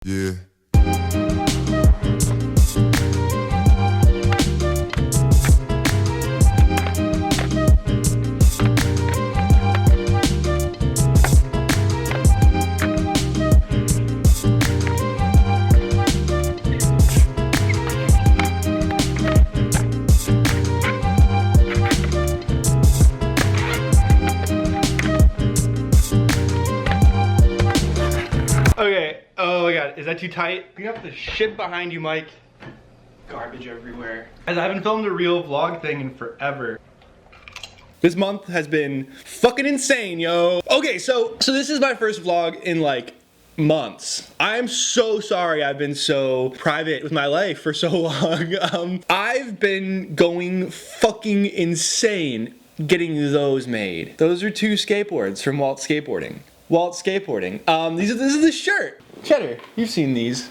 Yeah. Okay, oh my god, is that too tight? Clean up the shit behind you, Mike. Garbage everywhere. As I haven't filmed a real vlog thing in forever. This month has been fucking insane, yo. Okay, so this is my first vlog in like months. I'm so sorry I've been so private with my life for so long. I've been going fucking insane getting those made. Those are 2 skateboards from Waltz Skateboarding. Waltz Skateboarding. This is the shirt. Cheddar, you've seen these.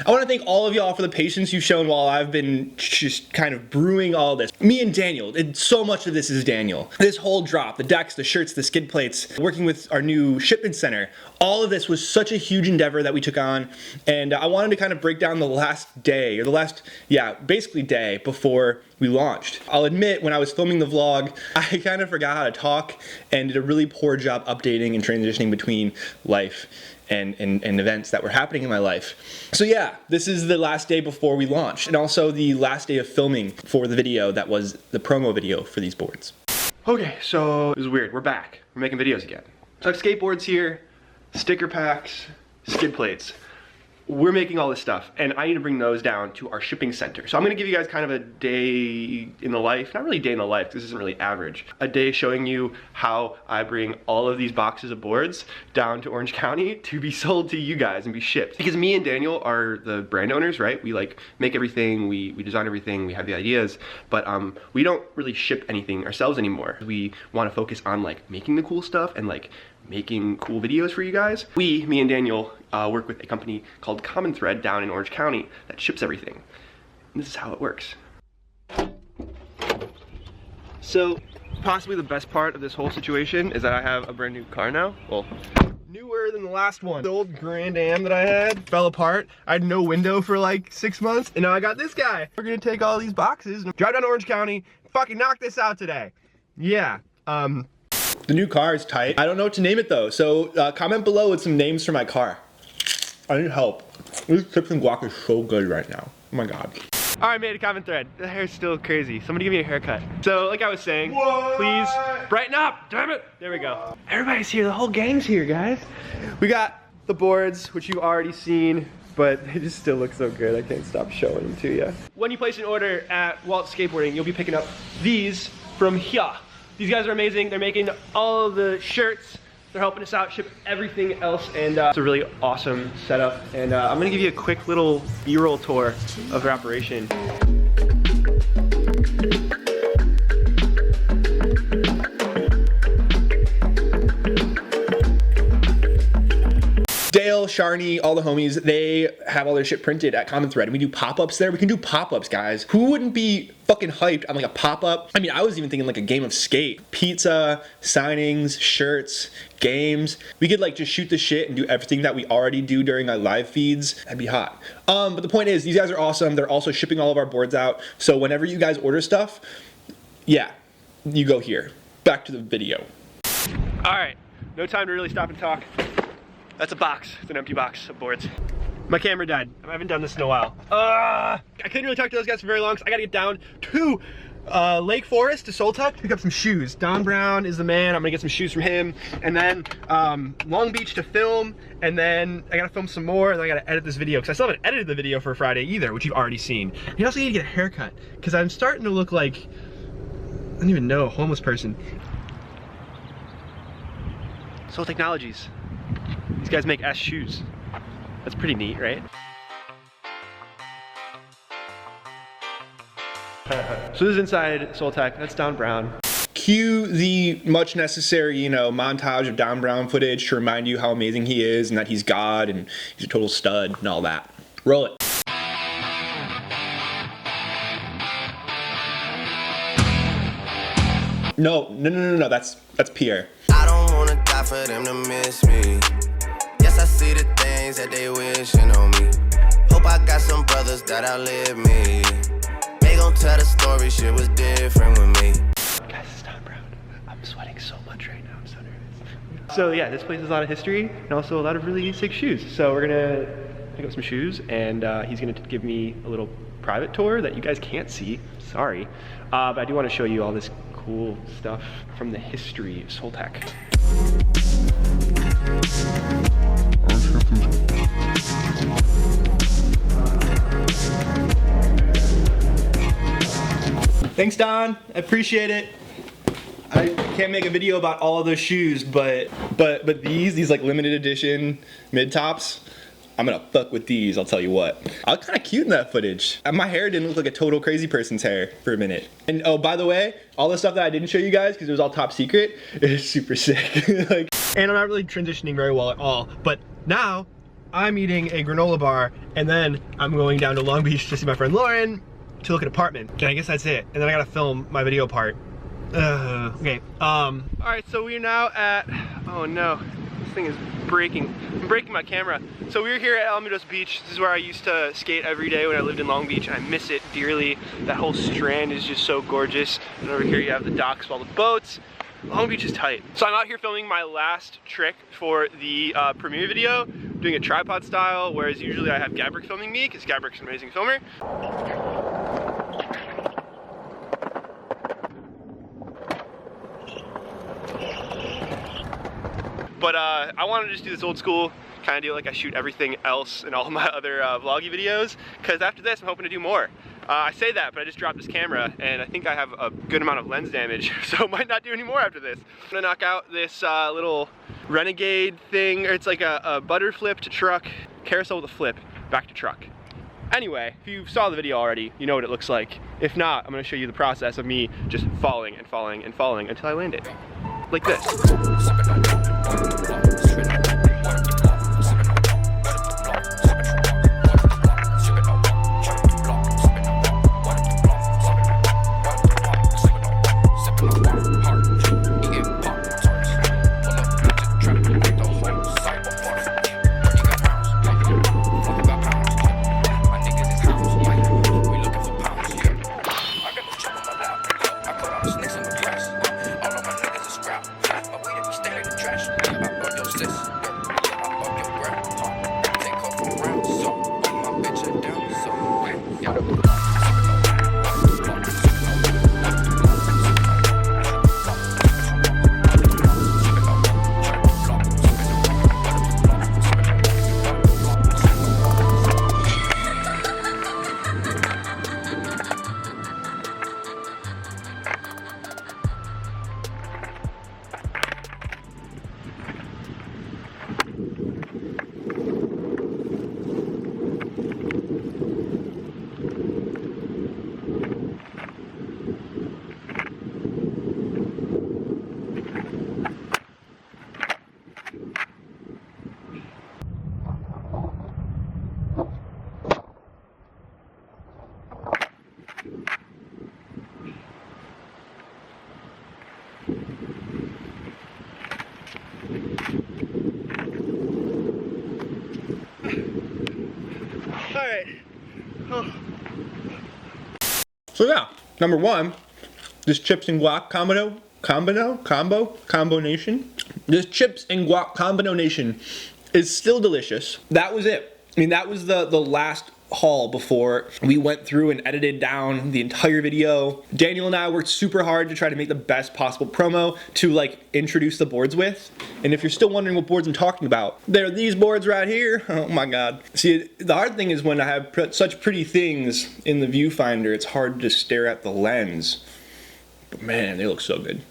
I want to thank all of y'all for the patience you've shown while I've been just kind of brewing all this. Me and Daniel, so much of this is Daniel. This whole drop, the decks, the shirts, the skid plates, working with our new shipment center, all of this was such a huge endeavor that we took on, and I wanted to kind of break down the last day, or the last, basically day before we launched. I'll admit, when I was filming the vlog, I kind of forgot how to talk and did a really poor job updating and transitioning between life and events that were happening in my life. So yeah, this is the last day before we launched, and also the last day of filming for the video that was the promo video for these boards. Okay, so this is weird. We're back. We're making videos again. So I have skateboards here, sticker packs, skid plates. We're making all this stuff, and I need to bring those down to our shipping center. So I'm gonna give you guys kind of a day in the life, not really a day in the life, this isn't really average. A day showing you how I bring all of these boxes of boards down to Orange County to be sold to you guys and be shipped. Because me and Daniel are the brand owners, right? We like make everything, we design everything, we have the ideas, but we don't really ship anything ourselves anymore. We wanna focus on like making the cool stuff and like making cool videos for you guys. Me and Daniel work with a company called Common Thread down in Orange County that ships everything. And this is how it works. So possibly the best part of this whole situation is that I have a brand new car now. Well, newer than the last one. The old Grand Am that I had fell apart. I had no window for like 6 months, and now I got this guy. We're gonna take all these boxes and drive down to Orange County, fucking knock this out today. Yeah, the new car is tight. I don't know what to name it though, so comment below with some names for my car. I need help. This chips and guac is so good right now. Oh my god. Alright, made a Common Thread. The hair's still crazy. Somebody give me a haircut. So, like I was saying, please brighten up, damn it. There we go. Everybody's here, the whole gang's here, guys. We got the boards, which you've already seen, but they just still look so good. I can't stop showing them to you. When you place an order at Waltz Skateboarding, you'll be picking up these from here. These guys are amazing. They're making all of the shirts. They're helping us out, ship everything else, and it's a really awesome setup. And I'm gonna give you a quick little B-roll tour of their operation. Dale, Sharni, all the homies, they have all their shit printed at Common Thread, and we do pop-ups there. We can do pop-ups, guys. Who wouldn't be fucking hyped on like a pop-up? I mean, I was even thinking like a game of skate. Pizza, signings, shirts, games. We could like just shoot the shit and do everything that we already do during our live feeds. That'd be hot. But the point is, these guys are awesome. They're also shipping all of our boards out. So whenever you guys order stuff, yeah, you go here. Back to the video. All right, no time to really stop and talk. That's a box. It's an empty box of boards. My camera died. I haven't done this in a while. I couldn't really talk to those guys for very long, so I gotta get down to Lake Forest to Soltuck to pick up some shoes. Don Brown is the man. I'm gonna get some shoes from him. And then Long Beach to film. And then I gotta film some more, and then I gotta edit this video, because I still haven't edited the video for Friday either, which you've already seen. You also need to get a haircut, because I'm starting to look like, I don't even know, a homeless person. Soul Technologies. These guys make S shoes. That's pretty neat, right? So this is inside Soltech. That's Don Brown. Cue the much necessary, you know, montage of Don Brown footage to remind you how amazing he is and that he's God and he's a total stud and all that. Roll it. No, that's Pierre. I don't wanna die for them to miss me. Yes, I things that they wishing on me. Hope I got some brothers that outlive me. They gon' tell the story, shit was different with me. Guys, it's Tom Brown. I'm sweating so much right now, I'm so nervous. So yeah, this place has a lot of history and also a lot of really sick shoes. So we're gonna pick up some shoes and he's gonna give me a little private tour that you guys can't see, sorry. But I do wanna show you all this cool stuff from the history of Soul Tech. Thanks, Don. I appreciate it. I can't make a video about all of those shoes, but these like limited edition mid tops, I'm gonna fuck with these, I'll tell you what. I look kind of cute in that footage. My hair didn't look like a total crazy person's hair for a minute. And oh, by the way, all the stuff that I didn't show you guys because it was all top secret, is super sick. Like, and I'm not really transitioning very well at all, but now I'm eating a granola bar and then I'm going down to Long Beach to see my friend Lauren to look at an apartment. And I guess that's it. And then I gotta film my video part. Okay. All right, so we're now at, oh no, this thing is breaking. I'm breaking my camera. So we're here at Alamitos Beach. This is where I used to skate every day when I lived in Long Beach, and I miss it dearly. That whole strand is just so gorgeous. And over here you have the docks with all the boats. Long Beach is tight. So I'm out here filming my last trick for the premiere video, doing a tripod style, whereas usually I have Gabrick filming me, because Gabrick's an amazing filmer. But I wanted to just do this old school kind of deal like I shoot everything else in all my other vloggy videos, because after this I'm hoping to do more. I say that, but I just dropped this camera and I think I have a good amount of lens damage, so I might not do any more after this. I'm gonna knock out this little Renegade thing, or it's like a butter flip to truck, carousel with a flip, back to truck. Anyway, if you saw the video already, you know what it looks like. If not, I'm gonna show you the process of me just falling and falling and falling until I land it. Like this. Alright. Oh. So yeah, number one, this chips and guac combination. This chips and guac combination is still delicious. That was it. I mean, that was the last haul before we went through and edited down the entire video. Daniel and I worked super hard to try to make the best possible promo to like introduce the boards with. And if you're still wondering what boards I'm talking about, they're these boards right here. Oh my God. See, the hard thing is when I have such pretty things in the viewfinder, it's hard to stare at the lens. But man, they look so good.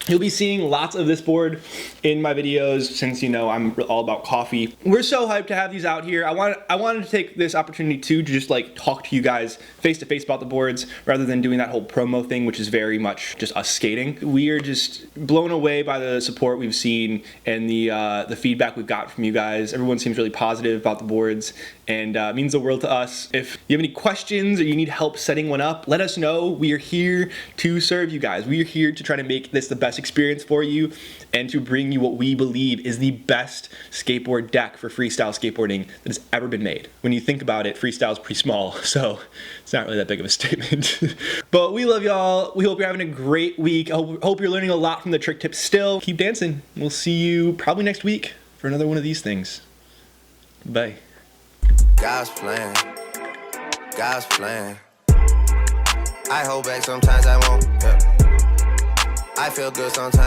You'll be seeing lots of this board in my videos since, you know, I'm all about coffee. We're so hyped to have these out here. I wanted to take this opportunity too to just like talk to you guys face to face about the boards rather than doing that whole promo thing, which is very much just us skating. We are just blown away by the support we've seen and the feedback we've got from you guys. Everyone seems really positive about the boards, and it means the world to us. If you have any questions or you need help setting one up, let us know. We are here to serve you guys. We are here to try to make this the best best experience for you and to bring you what we believe is the best skateboard deck for freestyle skateboarding that has ever been made. When you think about it, freestyle is pretty small, so it's not really that big of a statement. But we love y'all. We hope you're having a great week. I hope you're learning a lot from the trick tips still. Keep dancing. We'll see you probably next week for another one of these things. Bye. God's plan. God's plan. I hold back sometimes I won't. Yeah. I feel good sometimes.